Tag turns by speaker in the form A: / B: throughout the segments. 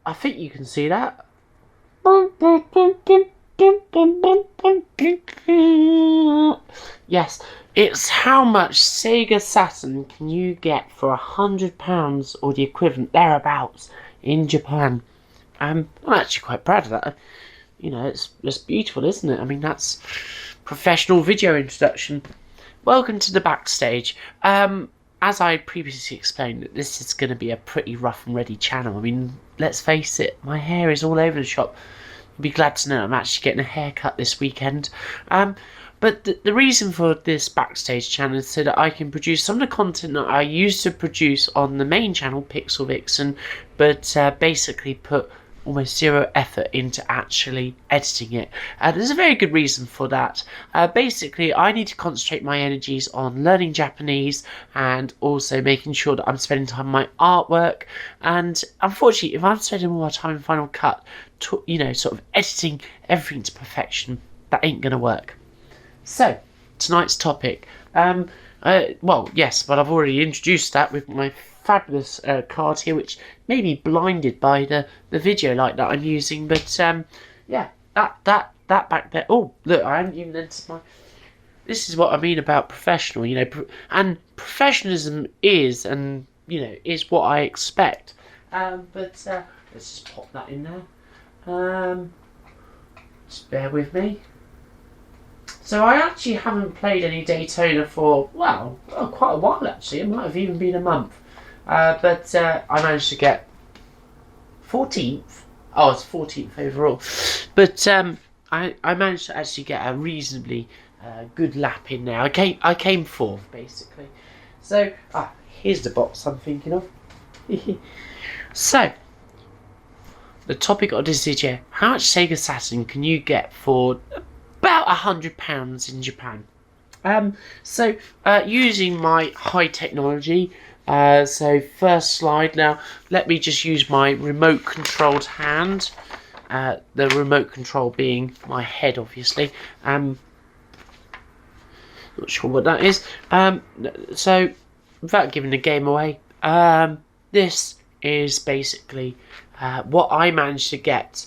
A: I think you can see that. Yes, it's how much Sega Saturn can you get for £100 or the equivalent thereabouts in Japan. I'm actually quite proud of that. You know, it's beautiful, isn't it? I mean, that's professional video introduction. Welcome to the backstage. As I previously explained, this is going to be a pretty rough and ready channel. I mean, let's face it, my hair is all over the shop. You'll be glad to know I'm actually getting a haircut this weekend. But the reason for this backstage channel is so that I can produce some of the content that I used to produce on the main channel, Pixel Vixen, but basically put almost zero effort into actually editing it. There's a very good reason for that. Basically, I need to concentrate my energies on learning Japanese and also making sure that I'm spending time on my artwork. And unfortunately, if I'm spending more time in Final Cut, sort of editing everything to perfection, that ain't gonna work. So, tonight's topic. Well, yes, but I've already introduced that with my fabulous card here, which may be blinded by the video light that I'm using, but yeah, that back there. Oh, look, I haven't even entered my. This is what I mean about professional, and professionalism is, and is what I expect. But let's just pop that in there. Just bear with me. So I actually haven't played any Daytona for, quite a while actually. It might have even been a month. But I managed to get 14th. Oh, it's 14th overall. But I managed to actually get a reasonably good lap in there. I came fourth, basically. So, here's the box I'm thinking of. So, the topic of this video, how much Sega Saturn can you get for about £100 in Japan? So using my high technology, so first slide. Now let me just use my remote controlled hand, the remote control being my head, obviously. Not sure what that is. So without giving the game away, this is basically what I managed to get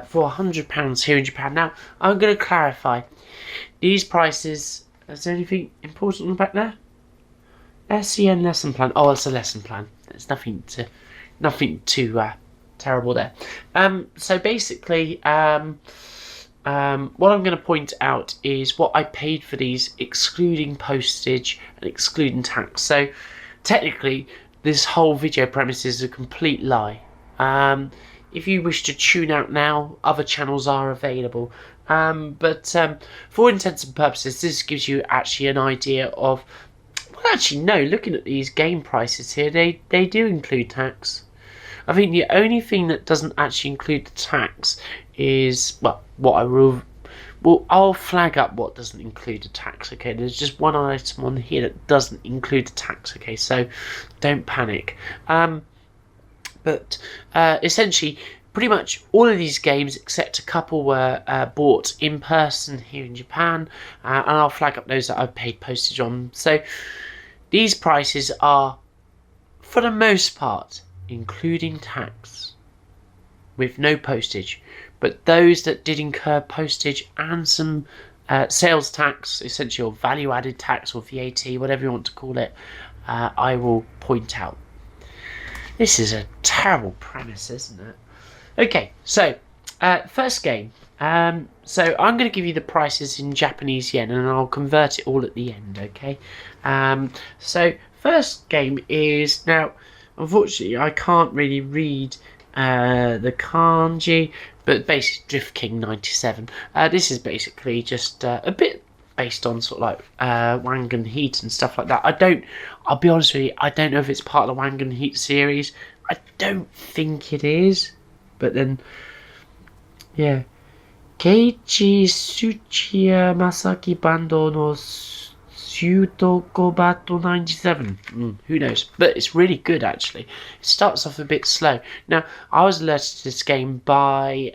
A: for £100 here in Japan. Now, I'm going to clarify these prices. Is there anything important on the back there? SEN lesson plan. Oh, it's a lesson plan. There's nothing too terrible there. So basically, what I'm going to point out is what I paid for these, excluding postage and excluding tax. So technically, this whole video premise is a complete lie. If you wish to tune out now, other channels are available. But for intents and purposes, this gives you actually an idea of. Well, actually, no. Looking at these game prices here, they do include tax. I think the only thing that doesn't actually include the tax is what I will. Well, I'll flag up what doesn't include the tax. Okay, there's just one item on here that doesn't include the tax. Okay, so don't panic. But essentially, pretty much all of these games, except a couple, were bought in person here in Japan, and I'll flag up those that I've paid postage on. So these prices are, for the most part, including tax, with no postage. But those that did incur postage and some sales tax, essentially, or value-added tax or VAT, whatever you want to call it, I will point out. This is a terrible premise, isn't it? Okay, so first game. So I'm going to give you the prices in Japanese yen, and I'll convert it all at the end. Okay. So first game is, now unfortunately I can't really read the kanji, but basically Drift King 97. This is basically just a bit based on sort of like Wangan Heat and stuff like that. I'll be honest with you, I don't know if it's part of the Wangan Heat series. I don't think it is, but then, yeah. Keiichi Tsuchiya Masaki Bando no Syutoko Bato 97. Who knows? But it's really good, actually. It starts off a bit slow. Now, I was alerted to this game by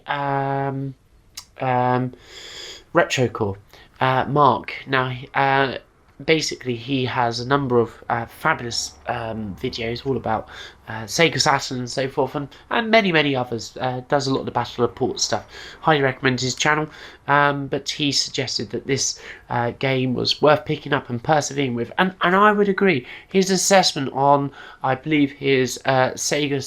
A: Retrocore. Mark. Now, basically he has a number of fabulous videos all about Sega Saturn and so forth, and many others. Does a lot of the battle report stuff. Highly recommend his channel. But he suggested that this game was worth picking up and persevering with, and I would agree. His assessment on, I believe, his Sega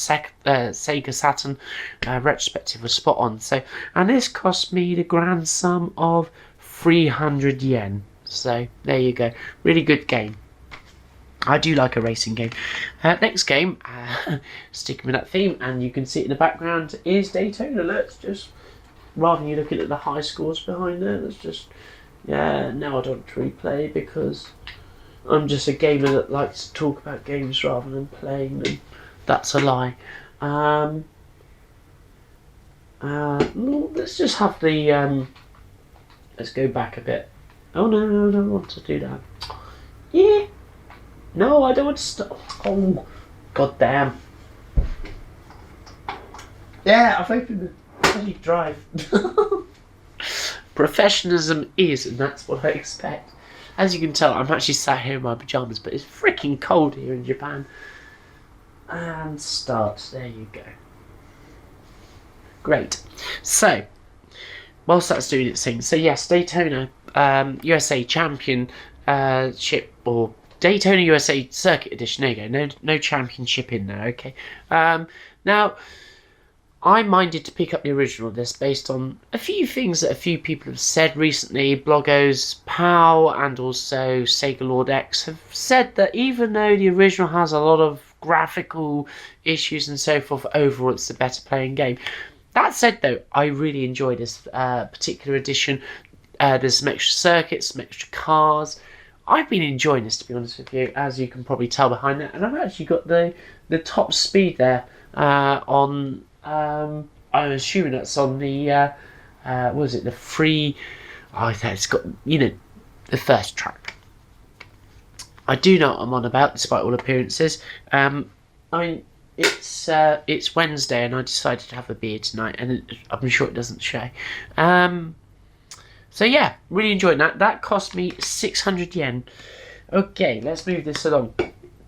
A: Saturn retrospective was spot on. So, and this cost me the grand sum of 300 yen. So there you go, really good game. I do like a racing game. Next game, sticking with that theme, and you can see it in the background, is Daytona. Let's just, rather than you looking at the high scores behind there, let's just, now I don't replay because I'm just a gamer that likes to talk about games rather than playing them. That's a lie. Let's just have the, let's go back a bit. Oh no, I don't want to do that. Yeah. No, I don't want to stop. Oh, god damn. Yeah, I've opened the bloody drive. Professionalism is, and that's what I expect. As you can tell, I'm actually sat here in my pyjamas, but it's freaking cold here in Japan. And start. There you go. Great. So, whilst that's doing its thing, so yes, Daytona USA Championship, or Daytona USA Circuit Edition. There you go. No championship in there. Okay. Now, I minded to pick up the original of this based on a few things that a few people have said recently. Bloggers Pow and also Sega Lord X have said that even though the original has a lot of graphical issues and so forth, overall it's the better playing game. That said, though, I really enjoy this particular edition. There's some extra circuits, some extra cars. I've been enjoying this, to be honest with you, as you can probably tell behind that. And I've actually got the top speed there on. I'm assuming that's on the. What was it? The free. Oh, it's got, the first track. I do know what I'm on about, despite all appearances. It's Wednesday, and I decided to have a beer tonight, and I'm sure it doesn't show. So yeah, really enjoying that. That cost me 600 yen. Okay, let's move this along.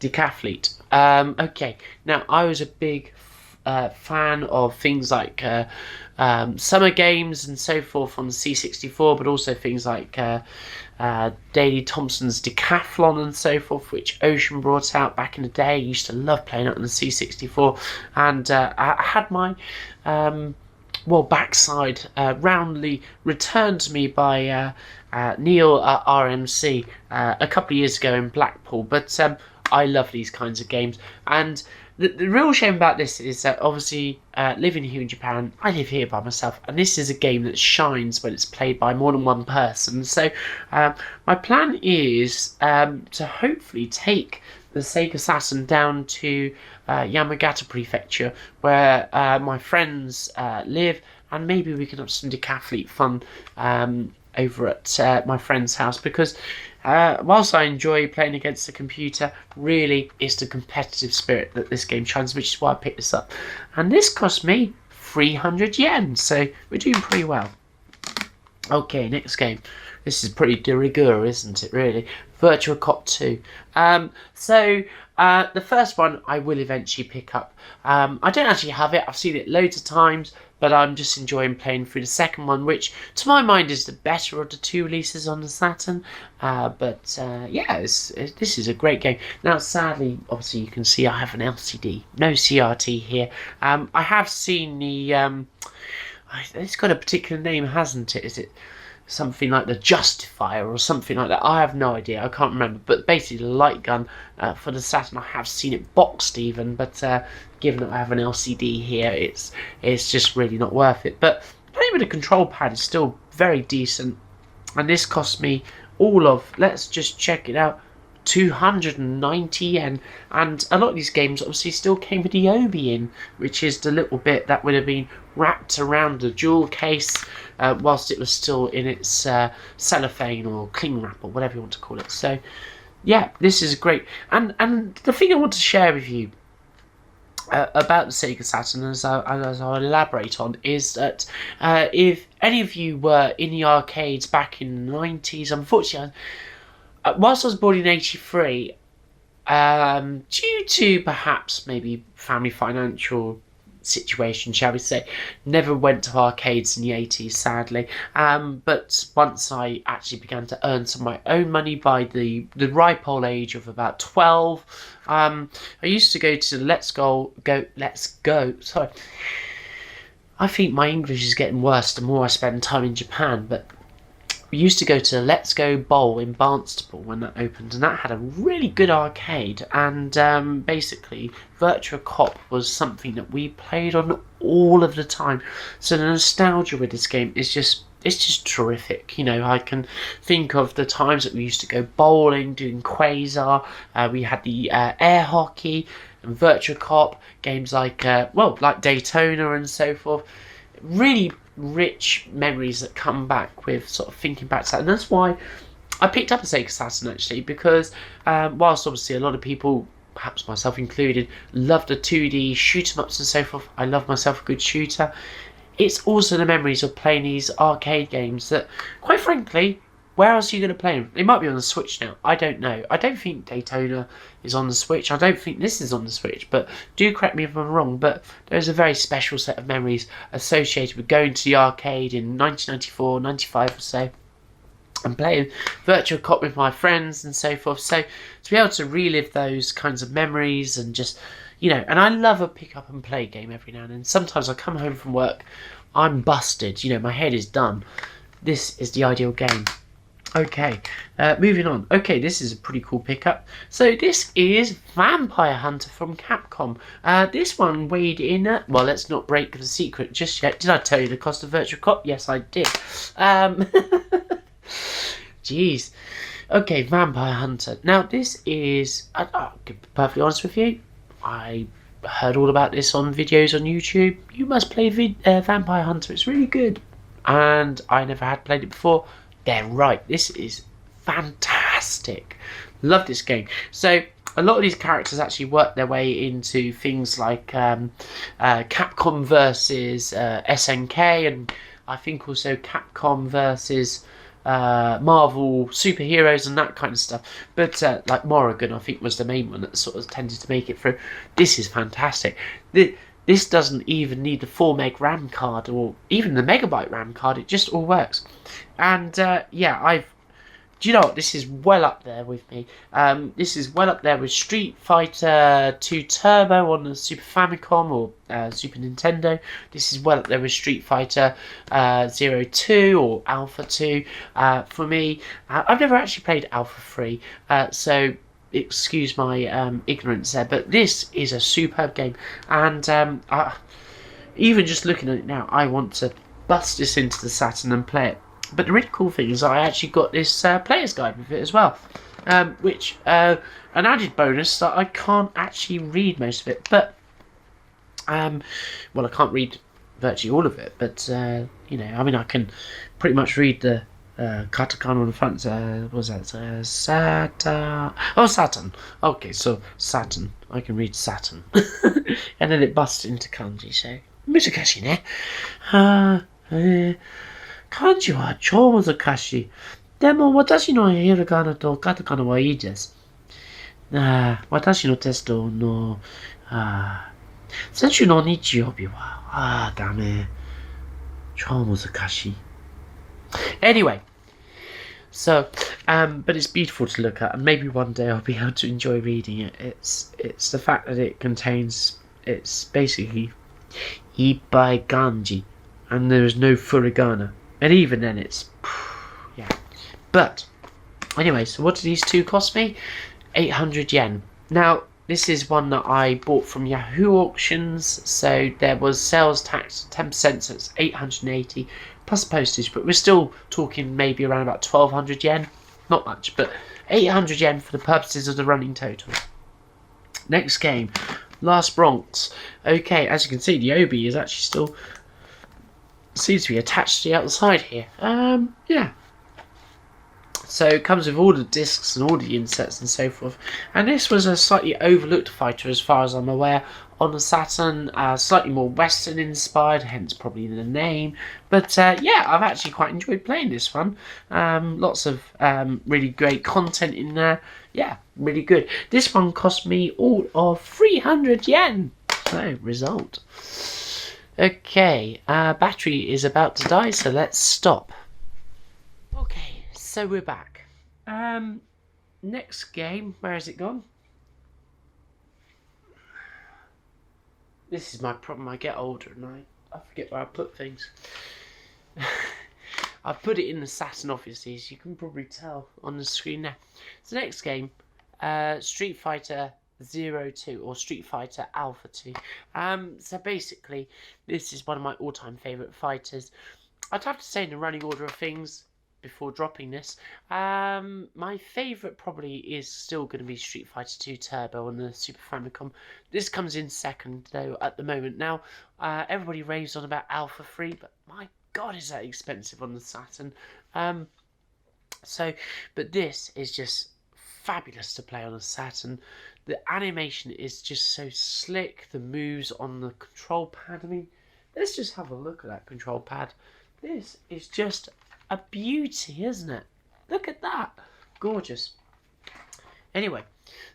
A: Decathlete. Okay, now I was a big fan of things like summer games and so forth on the C64, but also things like Daley Thompson's Decathlon and so forth, which Ocean brought out back in the day. I used to love playing it on the C64, and I had my backside roundly returned to me by Neil at RMC a couple of years ago in Blackpool. But I love these kinds of games, and the real shame about this is that obviously living here in Japan, I live here by myself, and this is a game that shines when it's played by more than one person. So my plan is to hopefully take the Sega Saturn down to Yamagata Prefecture, where my friends live, and maybe we can have some decathlete fun over at my friend's house, because whilst I enjoy playing against the computer, really it's the competitive spirit that this game shines, which is why I picked this up. And this cost me 300 yen, so we're doing pretty well. Okay, next game. This is pretty de rigueur, isn't it, really? Virtua Cop 2. The first one I will eventually pick up. I don't actually have it. I've seen it loads of times, but I'm just enjoying playing through the second one, which to my mind is the better of the two releases on the Saturn. This is a great game. Now, sadly, obviously you can see I have an LCD, no CRT here. I have seen the. It's got a particular name, hasn't it? Is it something like the Justifier or something like that? I have no idea, I can't remember, but basically the light gun for the Saturn. I have seen it boxed even, but given that I have an LCD here, it's just really not worth it. But playing with a control pad is still very decent, and this cost me all of, let's just check it out, 290 yen, and a lot of these games obviously still came with the obi in, which is the little bit that would have been wrapped around the jewel case whilst it was still in its cellophane or cling wrap or whatever you want to call it. So yeah, this is great. And the thing I want to share with you about the Sega Saturn, as I'll elaborate on, is that if any of you were in the arcades back in the 90s, unfortunately whilst I was born in '83, due to perhaps maybe family financial situation, shall we say, never went to arcades in the '80s, sadly. But once I actually began to earn some of my own money by the ripe old age of about 12, I used to go to Let's Go. Sorry, I think my English is getting worse the more I spend time in Japan, but we used to go to Let's Go Bowl in Barnstaple when that opened, and that had a really good arcade, and basically Virtua Cop was something that we played on all of the time. So the nostalgia with this game is just terrific. You know, I can think of the times that we used to go bowling, doing Quasar, we had the air hockey and Virtua Cop, games like like Daytona and so forth. Really rich memories that come back with sort of thinking back to that, and that's why I picked up a Sega Saturn, actually, because whilst obviously a lot of people, perhaps myself included, love the 2D shoot 'em ups and so forth, I love myself a good shooter. It's also the memories of playing these arcade games that, quite frankly, where else are you going to play them? They might be on the Switch now. I don't know. I don't think Daytona is on the Switch. I don't think this is on the Switch. But do correct me if I'm wrong. But there's a very special set of memories associated with going to the arcade in 1994, 95 or so, and playing Virtua Cop with my friends and so forth. So to be able to relive those kinds of memories and just, you know, and I love a pick up and play game every now and then. Sometimes I come home from work, I'm busted. You know, my head is done. This is the ideal game. Okay, moving on. Okay, this is a pretty cool pickup. So this is Vampire Hunter from Capcom. This one weighed in well, let's not break the secret just yet. Did I tell you the cost of Virtua Cop? Yes, I did. Jeez. Okay, Vampire Hunter. Now, this is, I'll be perfectly honest with you, I heard all about this on videos on YouTube. You must play Vampire Hunter. It's really good. And I never had played it before. They're right. This is fantastic. Love this game. So a lot of these characters actually work their way into things like Capcom versus SNK, and I think also Capcom versus Marvel superheroes and that kind of stuff. But like Morrigan, I think, was the main one that sort of tended to make it through. This is fantastic. This doesn't even need the 4 meg RAM card or even the megabyte RAM card. It just all works. And yeah, do you know what? This is well up there with me. This is well up there with Street Fighter 2 Turbo on the Super Famicom or Super Nintendo. This is well up there with Street Fighter 02 or Alpha 2. For me, I've never actually played Alpha 3, so excuse my ignorance there, but this is a superb game, and even just looking at it now, I want to bust this into the Saturn and play it. But the really cool thing is I actually got this player's guide with it as well, which an added bonus that I can't actually read most of it, but well, I can't read virtually all of it, but you know, I mean, I can pretty much read the katakana on the front. What was that? Saturn. Oh, Saturn. Okay, so Saturn. I can read Saturn. And then it busts into kanji, so 難しいね。漢字は超難しい。でも私のひらがなとカタカナはいいです。私のテストの先週の日曜日はダメ。超難しい。Anyway, so but it's beautiful to look at, and maybe one day I'll be able to enjoy reading it. It's the fact that it contains, it's basically ippai kanji, and there is no furigana, and even then it's yeah. But anyway, so what did these two cost me? 800 yen. Now this is one that I bought from Yahoo auctions, so there was sales tax 10%, so it's 880 plus postage, but we're still talking maybe around about 1200 yen. Not much, but 800 yen for the purposes of the running total. Next game, Last Bronx. Okay, as you can see, the obi is actually still seems to be attached to the outside here. Yeah. So it comes with all the discs and all the insets and so forth. And this was a slightly overlooked fighter as far as I'm aware on the Saturn, slightly more Western inspired, hence probably the name. But yeah, I've actually quite enjoyed playing this one. Lots of really great content in there. Yeah, really good. This one cost me all of 300 yen. So, result. Okay, battery is about to die, so let's stop. Okay, so we're back. Next game, where has it gone? This is my problem. I get older and I forget where I put things. I put it in the Saturn, obviously, as you can probably tell on the screen now. So next game, Street Fighter 02 or Street Fighter Alpha 2. So basically, this is one of my all-time favourite fighters. I'd have to say in the running order of things, before dropping this, my favourite probably is still going to be Street Fighter 2 Turbo on the Super Famicom. This comes in second though at the moment. Now everybody raves on about Alpha 3, but my god is that expensive on the Saturn. But this is just fabulous to play on a Saturn. The animation is just so slick, the moves on the control pad, I mean, let's just have a look at that control pad. This is just a beauty, isn't it? Look at that. Gorgeous. Anyway,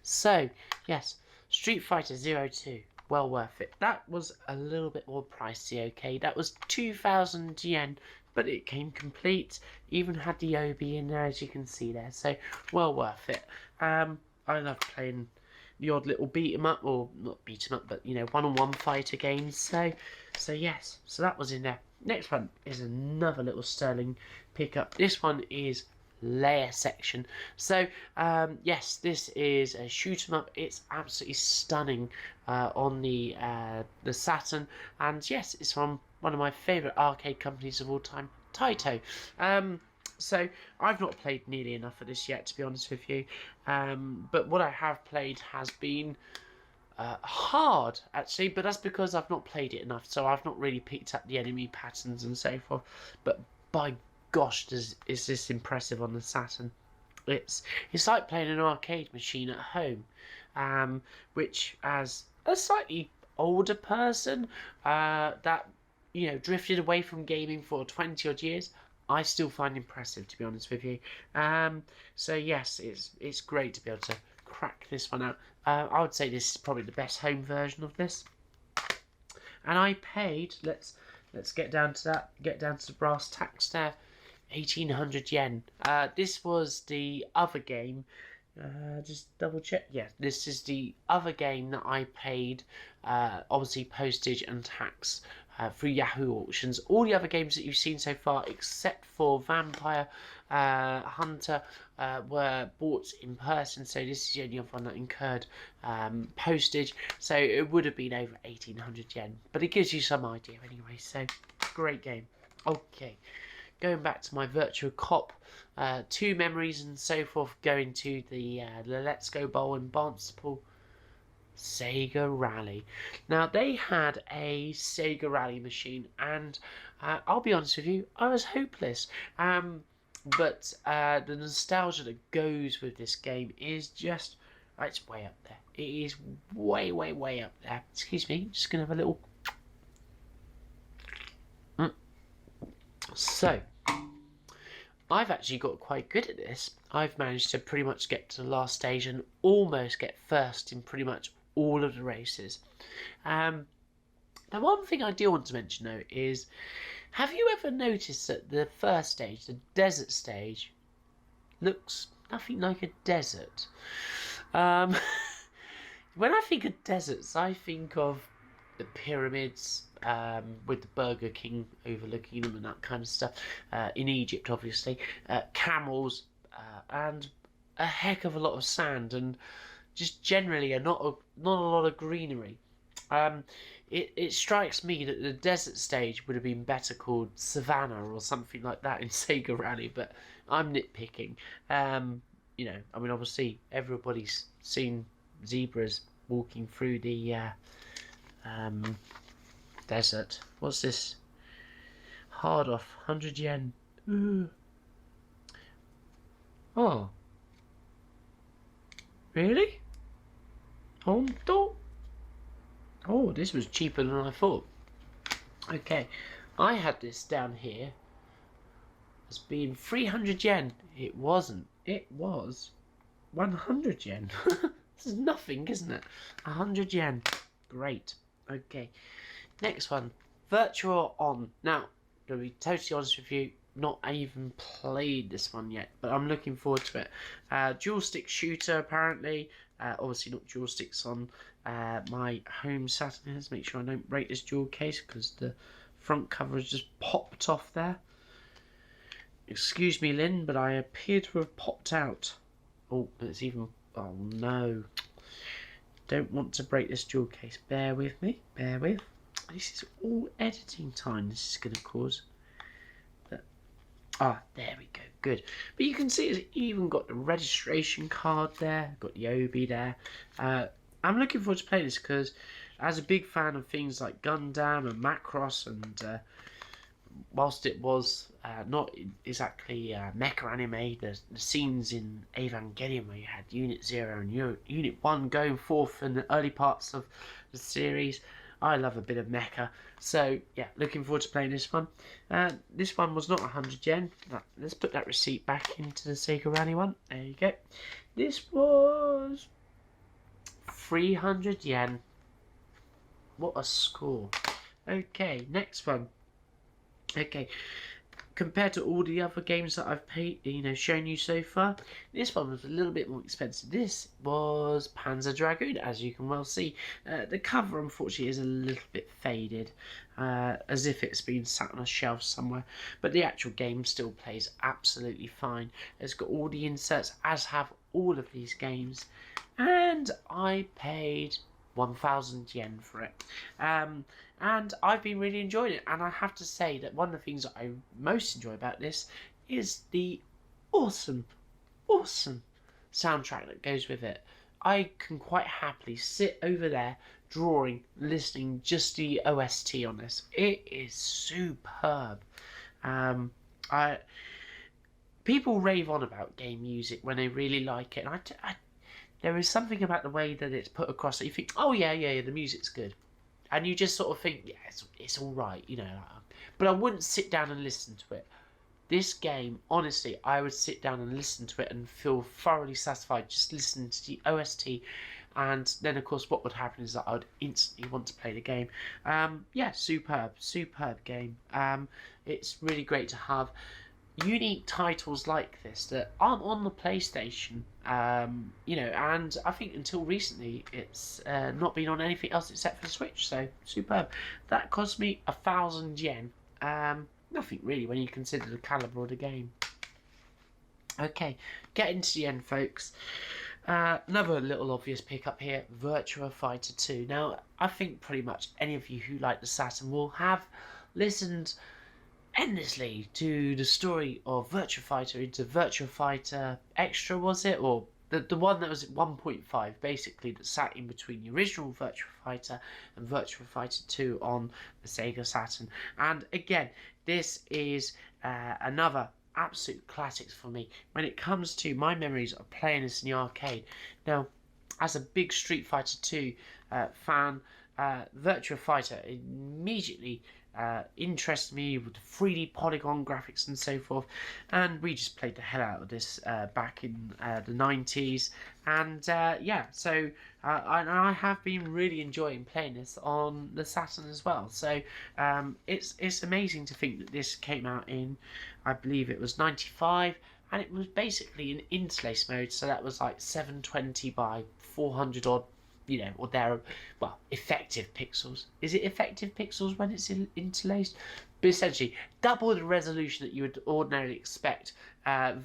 A: so, yes, Street Fighter 02. Well worth it. That was a little bit more pricey, okay? That was 2,000 yen, but it came complete. Even had the Obi in there, as you can see there. So, well worth it. I love playing the odd little beat 'em up, or not beat 'em up, but, you know, one-on-one fighter games. So yes. So that was in there. Next one is another little sterling pickup. This one is Layer Section. So yes, this is a shoot 'em up. It's absolutely stunning on the Saturn, and yes, it's from one of my favourite arcade companies of all time, Taito. So I've not played nearly enough of this yet, to be honest with you. But what I have played has been hard, actually, but that's because I've not played it enough, so I've not really picked up the enemy patterns and so forth. But by gosh, is this impressive on the Saturn. It's like playing an arcade machine at home, which, as a slightly older person that, you know, drifted away from gaming for 20 odd years, I still find impressive, to be honest with you. So yes, it's great to be able to crack this one out. I would say this is probably the best home version of this. And I paid, let's get down to that, get down to the brass tacks there, 1,800 yen. This was the other game. Just double check. Yeah, this is the other game that I paid, obviously postage and tax through Yahoo Auctions. All the other games that you've seen so far, except for Vampire Hunter, were bought in person. So this is the only other one that incurred postage. So it would have been over 1,800 yen. But it gives you some idea anyway. So great game. Okay. Going back to my Virtua Cop 2 memories and so forth, going to the Let's Go Bowl in Barnstaple, Sega Rally. Now, they had a Sega Rally machine, and I'll be honest with you, I was hopeless. But the nostalgia that goes with this game is just, it's way up there. It is way, way, way up there. Excuse me, just going to have a little... So, I've actually got quite good at this. I've managed to pretty much get to the last stage and almost get first in pretty much all of the races. Now, one thing I do want to mention though is, have you ever noticed that the first stage, the desert stage, looks nothing like a desert? When I think of deserts, I think of the pyramids, with the Burger King overlooking them and that kind of stuff, in Egypt obviously, camels, and a heck of a lot of sand, and just generally not a lot of greenery. It strikes me that the desert stage would have been better called Savannah or something like that in Sega Rally, but I'm nitpicking. You know, I mean, obviously everybody's seen zebras walking through the desert. What's this? Hard off, 100 yen. Oh. Really? Honto? Oh, this was cheaper than I thought. Okay, I had this down here as being 300 yen. It wasn't. It was 100 yen. This is nothing, isn't it? 100 yen. Great. Okay, next one. Virtual On. Now, to be totally honest with you, not even played this one yet, but I'm looking forward to it. Dual stick shooter, apparently. Obviously not dual sticks on my home Saturn. Let's make sure I don't break this dual case because the front cover has just popped off there. Excuse me, Lynn, but I appear to have popped out. Oh, it's even... Oh, no. Don't want to break this dual case. Bear with me. Bear with. This is all editing time this is going to cause. But, there we go. Good. But you can see it's even got the registration card there. Got the OB there. I'm looking forward to playing this because as a big fan of things like Gundam and Macross and... whilst it was not exactly mecha anime, the scenes in Evangelion where you had Unit 0 and Unit 1 going forth in the early parts of the series, I love a bit of mecha. So, yeah, looking forward to playing this one. This one was not 100 yen. Let's put that receipt back into the Sega Rally one. There you go. This was 300 yen. What a score. Okay, next one. Okay, compared to all the other games that I've shown you so far, this one was a little bit more expensive. This was Panzer Dragoon, as you can well see. The cover, unfortunately, is a little bit faded, as if it's been sat on a shelf somewhere. But the actual game still plays absolutely fine. It's got all the inserts, as have all of these games. And I paid 1,000 yen for it, and I've been really enjoying it. And I have to say that one of the things that I most enjoy about this is the awesome soundtrack that goes with it. I can quite happily sit over there drawing, listening just the OST on this. It is superb. People rave on about game music when they really like it, and there is something about the way that it's put across that you think, oh yeah, the music's good. And you just sort of think, yeah, it's alright, But I wouldn't sit down and listen to it. This game, honestly, I would sit down and listen to it and feel thoroughly satisfied just listening to the OST. And then, of course, what would happen is that I would instantly want to play the game. Superb game. It's really great to have unique titles like this that aren't on the PlayStation, and I think until recently it's not been on anything else except for the Switch, so superb. That cost me 1,000 yen. Nothing really when you consider the calibre of the game. Okay, getting to the end, folks. Another little obvious pickup here, Virtua Fighter 2. Now, I think pretty much any of you who like the Saturn will have listened endlessly to the story of Virtua Fighter into Virtua Fighter Extra, was it? Or the one that was at 1.5, basically, that sat in between the original Virtua Fighter and Virtua Fighter 2 on the Sega Saturn. And again, this is another absolute classics for me when it comes to my memories of playing this in the arcade. Now, as a big Street Fighter 2 fan, Virtua Fighter immediately interested me with the 3D polygon graphics and so forth, and we just played the hell out of this back in the 90s. And so I have been really enjoying playing this on the Saturn as well. So it's amazing to think that this came out in, I believe it was 95, and it was basically an interlace mode, so that was like 720 by 400 odd, or there, well, effective pixels. Is it effective pixels when it's interlaced? But essentially, double the resolution that you would ordinarily expect, at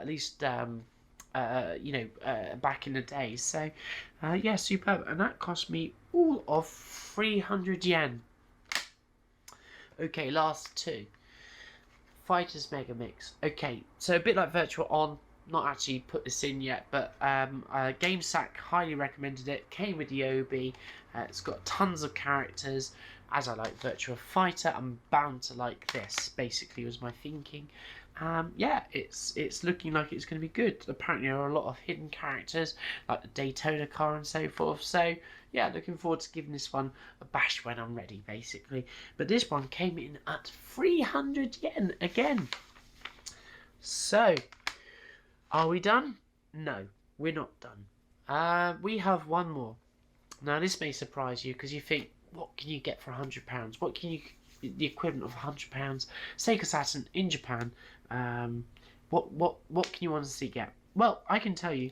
A: least, back in the day. So, superb. And that cost me all of 300 yen. Okay, last two. Fighters Mega Mix. Okay, so a bit like Virtual On, not actually put this in yet, but GameSack highly recommended it. Came with the OB. It's got tons of characters. As I like Virtua Fighter, I'm bound to like this, basically was my thinking. yeah, it's looking like it's going to be good. Apparently there are a lot of hidden characters like the Daytona car and so forth. So yeah, looking forward to giving this one a bash when I'm ready, basically. But this one came in at 300 yen again. So, are we done? No, we're not done. We have one more. Now this may surprise you because you think, what can you get for £100? What can you, the equivalent of £100? Sega Saturn in Japan. What can you honestly get? Well, I can tell you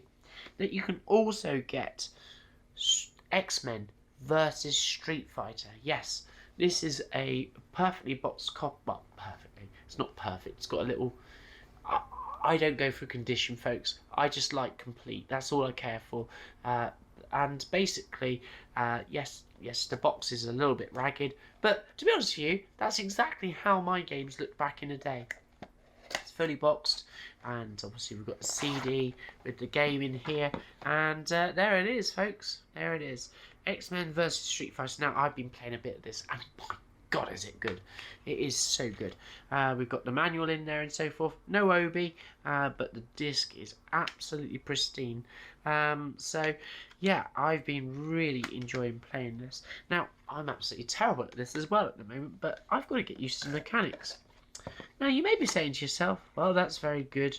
A: that you can also get XMen versus Street Fighter. Yes, this is a perfectly boxed cop. Well, perfectly. It's not perfect. It's got a little. I don't go for condition, folks. I just like complete. That's all I care for. And basically, yes, the box is a little bit ragged, but to be honest with you, that's exactly how my games looked back in the day. It's fully boxed, and obviously we've got the CD with the game in here, and there it is, folks. There it is. X-Men versus Street Fighter. Now, I've been playing a bit of this, and my God, is it good. It is so good. We've got the manual in there and so forth. No Obi, but the disc is absolutely pristine. So, yeah, I've been really enjoying playing this. Now, I'm absolutely terrible at this as well at the moment, but I've got to get used to the mechanics. Now, you may be saying to yourself, well, that's very good.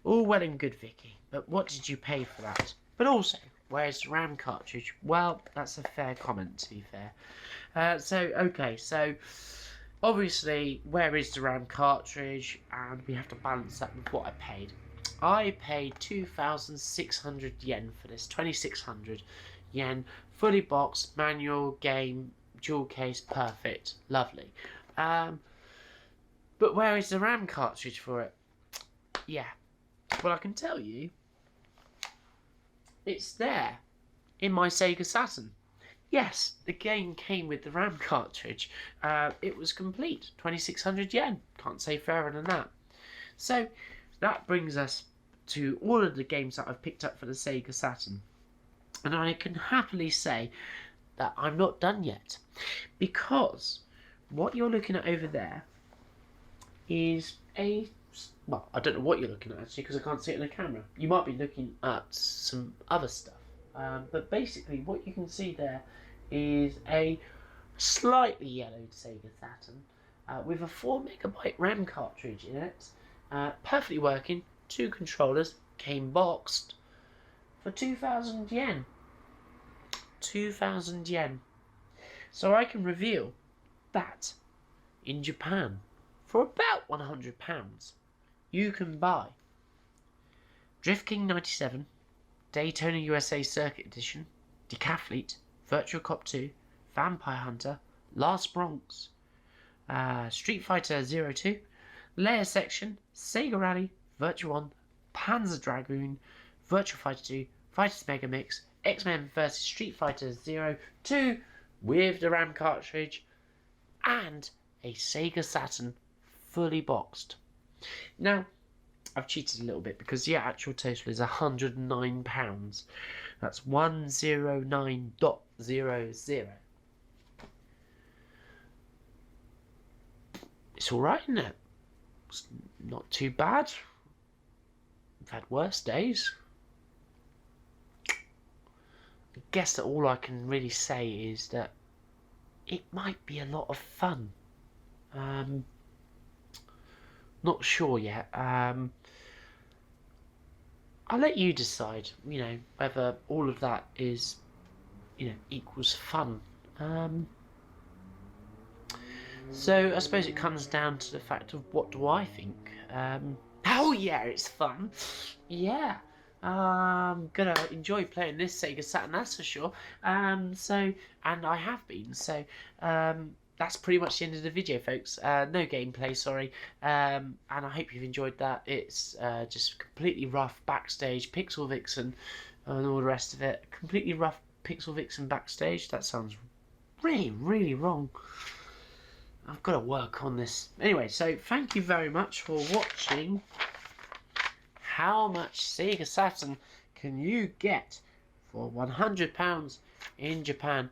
A: All well and good, Vicky, but what did you pay for that? But also, where's the RAM cartridge? Well, that's a fair comment, to be fair. So obviously, where is the RAM cartridge? And we have to balance that with what I paid. I paid 2,600 yen for this, 2,600 yen, fully boxed, manual, game, dual case, perfect, lovely. But where is the RAM cartridge for it? Yeah, well, I can tell you, it's there in my Sega Saturn. Yes, the game came with the RAM cartridge. It was complete, 2,600 yen. Can't say fairer than that. So that brings us to all of the games that I've picked up for the Sega Saturn. And I can happily say that I'm not done yet. Because what you're looking at over there is a... Well, I don't know what you're looking at actually because I can't see it in the camera. You might be looking at some other stuff. But basically what you can see there is a slightly yellowed Sega Saturn with a 4MB RAM cartridge in it. Perfectly working, 2 controllers, came boxed for 2,000 yen. 2,000 yen. So I can reveal that in Japan for about £100 you can buy Drift King 97, Daytona USA Circuit Edition, Decathlete, Virtua Cop 2, Vampire Hunter, Last Bronx, Street Fighter 02, Layer Section, Sega Rally, Virtua 1, Panzer Dragoon, Virtua Fighter 2, Fighters Mega Mix, X-Men vs Street Fighter 02 with the RAM cartridge, and a Sega Saturn fully boxed. Now, I've cheated a little bit because the actual total is £109. That's 109.00. It's alright, isn't it? It's not too bad. I've had worse days. I guess that all I can really say is that it might be a lot of fun. Not sure yet. I'll let you decide, whether all of that is, equals fun. So I suppose it comes down to the fact of what do I think. Oh yeah, it's fun. Yeah. I'm gonna enjoy playing this Sega Saturn, that's for sure. And I have been. So that's pretty much the end of the video, folks. No gameplay, sorry. And I hope you've enjoyed that. It's just completely rough backstage, Pixel Vixen, and all the rest of it. Completely rough Pixel Vixen backstage. That sounds really, really wrong. I've got to work on this. Anyway, so thank you very much for watching. How much Sega Saturn can you get for £100 in Japan?